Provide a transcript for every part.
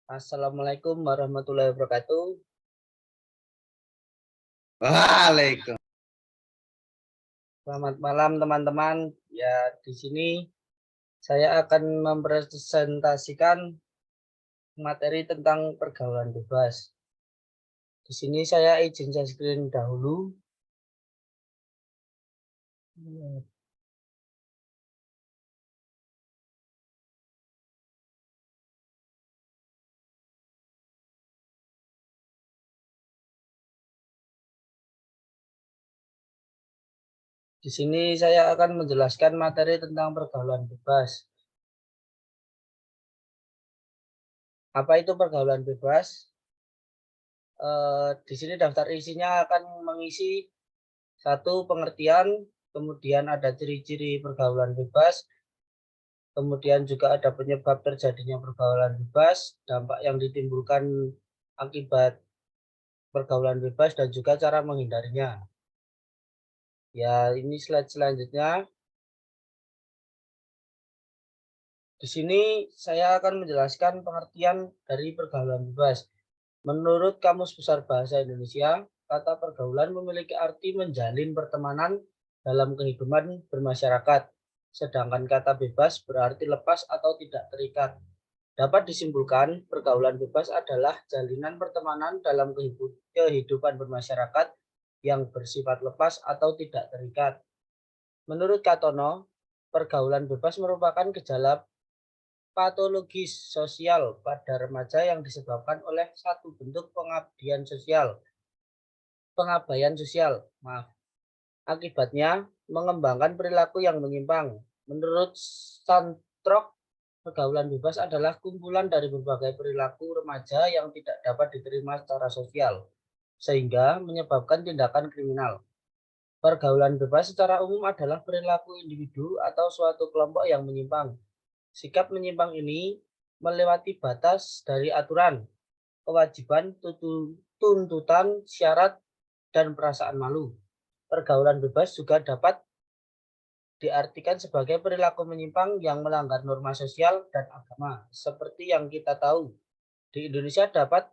Assalamualaikum warahmatullahi wabarakatuh. Waalaikum. Selamat malam teman-teman. Ya, di sini saya akan mempresentasikan materi tentang pergaulan bebas. Di sini saya izin share screen dahulu. Di sini saya akan menjelaskan materi tentang pergaulan bebas. Apa itu pergaulan bebas? Di sini daftar isinya akan mengisi satu pengertian, kemudian ada ciri-ciri pergaulan bebas, kemudian juga ada penyebab terjadinya pergaulan bebas, dampak yang ditimbulkan akibat pergaulan bebas, dan juga cara menghindarinya. Ya, ini slide selanjutnya. Di sini saya akan menjelaskan pengertian dari pergaulan bebas. Menurut Kamus Besar Bahasa Indonesia, kata pergaulan memiliki arti menjalin pertemanan dalam kehidupan bermasyarakat. Sedangkan kata bebas berarti lepas atau tidak terikat. Dapat disimpulkan, pergaulan bebas adalah jalinan pertemanan dalam kehidupan bermasyarakat yang bersifat lepas atau tidak terikat. Menurut Katono, pergaulan bebas merupakan gejala patologis sosial pada remaja yang disebabkan oleh satu bentuk pengabaian sosial. Akibatnya, mengembangkan perilaku yang menyimpang. Menurut Santrok, pergaulan bebas adalah kumpulan dari berbagai perilaku remaja yang tidak dapat diterima secara sosial, sehingga menyebabkan tindakan kriminal. Pergaulan bebas secara umum adalah perilaku individu atau suatu kelompok yang menyimpang. Sikap menyimpang ini melewati batas dari aturan, kewajiban, tuntutan, syarat, dan perasaan malu. Pergaulan bebas juga dapat diartikan sebagai perilaku menyimpang yang melanggar norma sosial dan agama. Seperti yang kita tahu, di Indonesia terdapat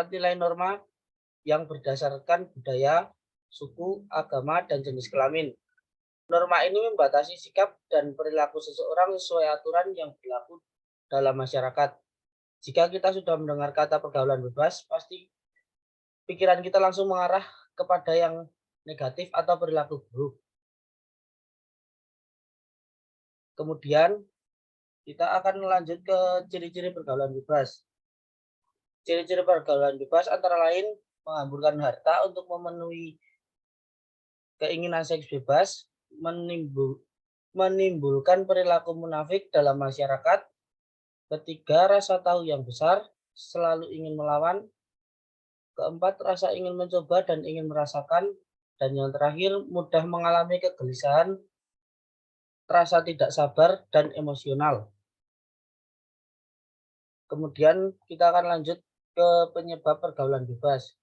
nilai norma yang berdasarkan budaya, suku, agama, dan jenis kelamin. Norma ini membatasi sikap dan perilaku seseorang sesuai aturan yang berlaku dalam masyarakat. Jika kita sudah mendengar kata pergaulan bebas, pasti pikiran kita langsung mengarah kepada yang negatif atau perilaku buruk. Kemudian kita akan lanjut ke ciri-ciri pergaulan bebas. Ciri-ciri pergaulan bebas antara lain menghamburkan harta untuk memenuhi keinginan seks bebas, menimbulkan perilaku munafik dalam masyarakat. Ketiga, rasa tahu yang besar, selalu ingin melawan. Keempat, rasa ingin mencoba dan ingin merasakan. Dan yang terakhir, mudah mengalami kegelisahan, rasa tidak sabar, dan emosional. Kemudian kita akan lanjut ke penyebab pergaulan bebas.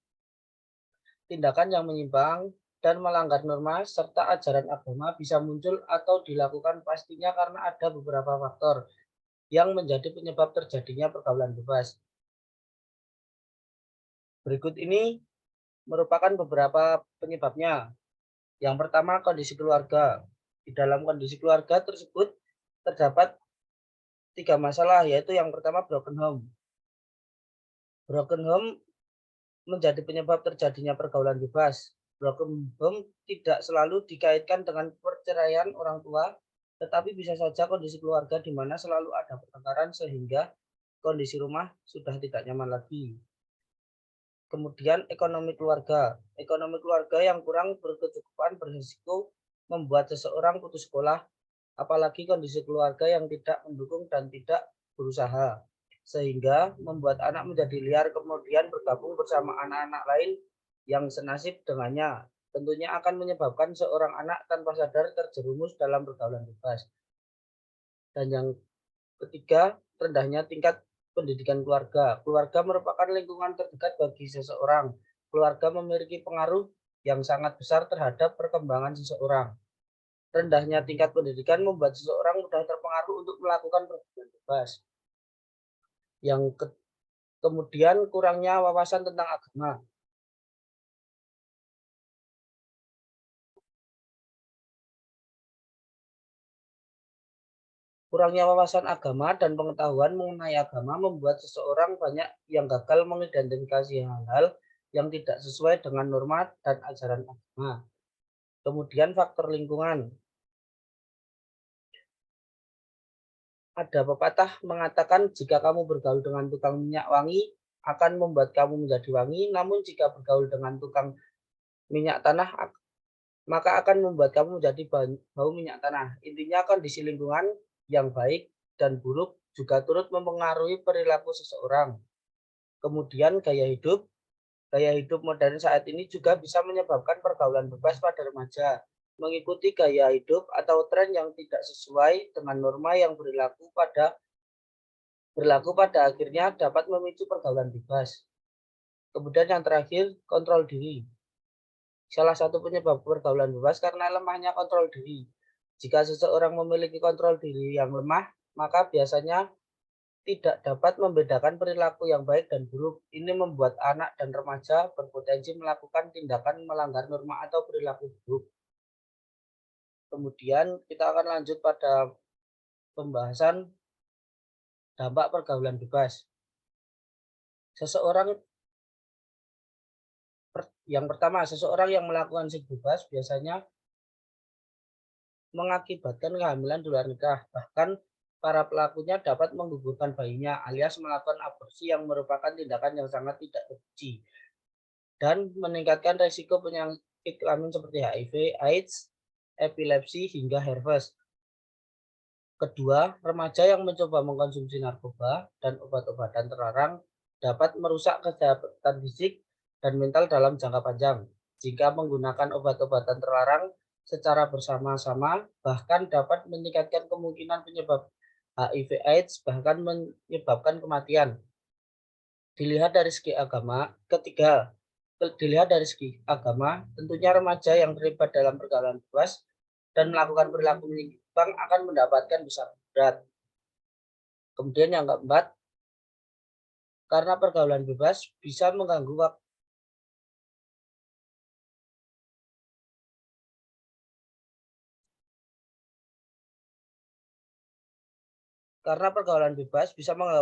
Tindakan yang menyimpang dan melanggar norma serta ajaran agama bisa muncul atau dilakukan pastinya karena ada beberapa faktor yang menjadi penyebab terjadinya pergaulan bebas. Berikut ini merupakan beberapa penyebabnya. Yang pertama, kondisi keluarga. Di dalam kondisi keluarga tersebut terdapat 3 masalah, yaitu yang pertama broken home. Broken home menjadi penyebab terjadinya pergaulan bebas. Broken home tidak selalu dikaitkan dengan perceraian orang tua, tetapi bisa saja kondisi keluarga di mana selalu ada pertengkaran sehingga kondisi rumah sudah tidak nyaman lagi. Kemudian ekonomi keluarga. Ekonomi keluarga yang kurang berkecukupan berisiko membuat seseorang putus sekolah, apalagi kondisi keluarga yang tidak mendukung dan tidak berusaha, sehingga membuat anak menjadi liar kemudian bergabung bersama anak-anak lain yang senasib dengannya. Tentunya akan menyebabkan seorang anak tanpa sadar terjerumus dalam pergaulan bebas. Dan yang ketiga, rendahnya tingkat pendidikan keluarga. Keluarga merupakan lingkungan terdekat bagi seseorang. Keluarga memiliki pengaruh yang sangat besar terhadap perkembangan seseorang. Rendahnya tingkat pendidikan membuat seseorang mudah terpengaruh untuk melakukan pergaulan bebas. Kemudian kurangnya wawasan tentang agama. Kurangnya wawasan agama dan pengetahuan mengenai agama membuat seseorang banyak yang gagal mengidentifikasi hal-hal yang tidak sesuai dengan norma dan ajaran agama. Kemudian faktor lingkungan. Ada pepatah mengatakan jika kamu bergaul dengan tukang minyak wangi akan membuat kamu menjadi wangi, namun jika bergaul dengan tukang minyak tanah maka akan membuat kamu menjadi bau minyak tanah. Intinya kondisi lingkungan yang baik dan buruk juga turut mempengaruhi perilaku seseorang. Kemudian gaya hidup. Gaya hidup modern saat ini juga bisa menyebabkan pergaulan bebas pada remaja. Mengikuti gaya hidup atau tren yang tidak sesuai dengan norma yang berlaku pada akhirnya dapat memicu pergaulan bebas. Kemudian yang terakhir, kontrol diri. Salah satu penyebab pergaulan bebas karena lemahnya kontrol diri. Jika seseorang memiliki kontrol diri yang lemah, maka biasanya tidak dapat membedakan perilaku yang baik dan buruk. Ini membuat anak dan remaja berpotensi melakukan tindakan melanggar norma atau perilaku buruk. Kemudian kita akan lanjut pada pembahasan dampak pergaulan bebas. Seseorang yang melakukan seks bebas biasanya mengakibatkan kehamilan di luar nikah. Bahkan para pelakunya dapat menggugurkan bayinya alias melakukan aborsi yang merupakan tindakan yang sangat tidak terpuji dan meningkatkan resiko penyakit kelamin seperti HIV, AIDS, epilepsi, hingga herpes. Kedua, remaja yang mencoba mengkonsumsi narkoba dan obat-obatan terlarang dapat merusak kesehatan fisik dan mental dalam jangka panjang. Jika menggunakan obat-obatan terlarang secara bersama-sama, bahkan dapat meningkatkan kemungkinan penyebab HIV/AIDS, bahkan menyebabkan kematian. Dilihat dari segi agama, tentunya remaja yang terlibat dalam pergaulan bebas dan melakukan perilaku menyimpang akan mendapatkan dosa berat. Kemudian yang keempat, karena pergaulan bebas bisa mengganggu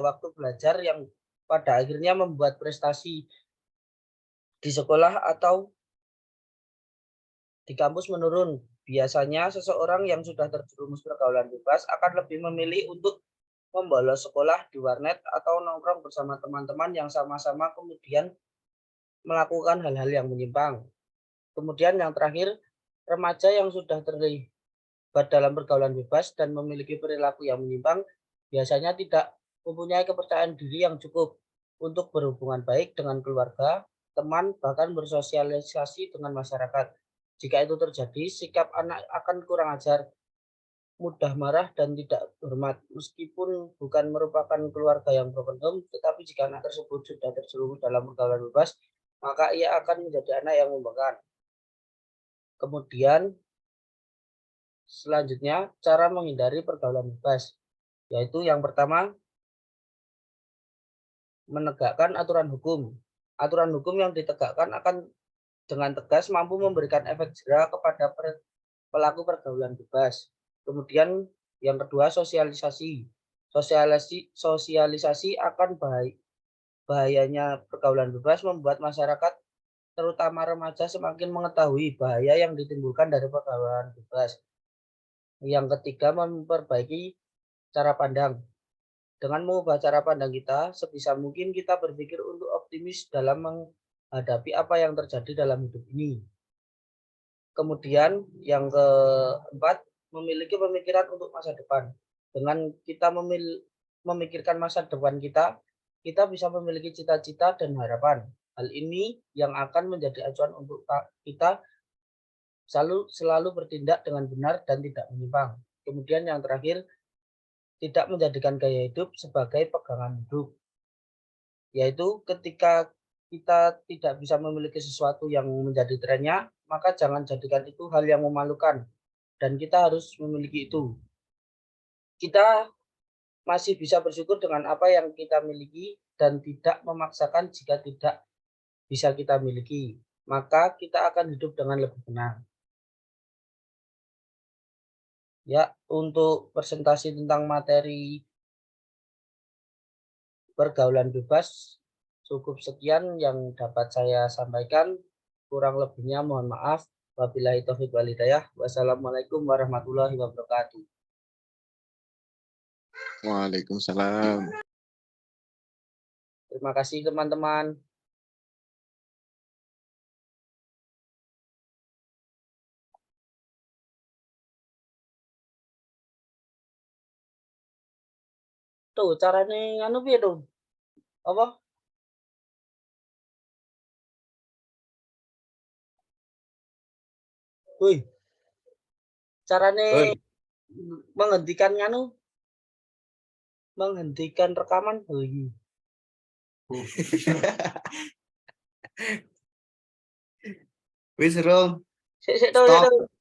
waktu belajar yang pada akhirnya membuat prestasi di sekolah atau di kampus menurun. Biasanya seseorang yang sudah terjerumus pergaulan bebas akan lebih memilih untuk membolos sekolah di warnet atau nongkrong bersama teman-teman yang sama-sama kemudian melakukan hal-hal yang menyimpang. Kemudian yang terakhir, remaja yang sudah terlibat dalam pergaulan bebas dan memiliki perilaku yang menyimpang biasanya tidak mempunyai kepercayaan diri yang cukup untuk berhubungan baik dengan keluarga, teman, bahkan bersosialisasi dengan masyarakat. Jika itu terjadi, sikap anak akan kurang ajar, mudah marah, dan tidak hormat. Meskipun bukan merupakan keluarga yang broken home, tetapi jika anak tersebut sudah terjerumus dalam pergaulan bebas, maka ia akan menjadi anak yang membanggakan. Kemudian selanjutnya, cara menghindari pergaulan bebas, yaitu yang pertama, menegakkan aturan hukum. Aturan hukum yang ditegakkan akan dengan tegas mampu memberikan efek jera kepada pelaku pergaulan bebas. Kemudian yang kedua, sosialisasi. Sosialisasi akan bahayanya pergaulan bebas membuat masyarakat terutama remaja semakin mengetahui bahaya yang ditimbulkan dari pergaulan bebas. Yang ketiga, memperbaiki cara pandang. Dengan mengubah cara pandang kita, sebisa mungkin kita berpikir untuk optimis dalam menghadapi apa yang terjadi dalam hidup ini. Kemudian yang keempat, memiliki pemikiran untuk masa depan. Dengan kita memikirkan masa depan kita bisa memiliki cita-cita dan harapan. Hal ini yang akan menjadi acuan untuk kita selalu bertindak dengan benar dan tidak menyimpang. Kemudian yang terakhir, tidak menjadikan gaya hidup sebagai pegangan hidup. Yaitu ketika kita tidak bisa memiliki sesuatu yang menjadi trennya, maka jangan jadikan itu hal yang memalukan dan kita harus memiliki itu. Kita masih bisa bersyukur dengan apa yang kita miliki dan tidak memaksakan jika tidak bisa kita miliki, maka kita akan hidup dengan lebih tenang. Ya, untuk presentasi tentang materi pergaulan bebas, cukup sekian yang dapat saya sampaikan. Kurang lebihnya mohon maaf. Wabillahi taufiq wal hidayah. Wassalamualaikum warahmatullahi wabarakatuh. Waalaikumsalam. Terima kasih teman-teman. Tuh caranya anu piye tuh? Apa? Woi, carane menghentikan anu, menghentikan rekaman. Woi. Wis, Rom. Sik Stop. tuh.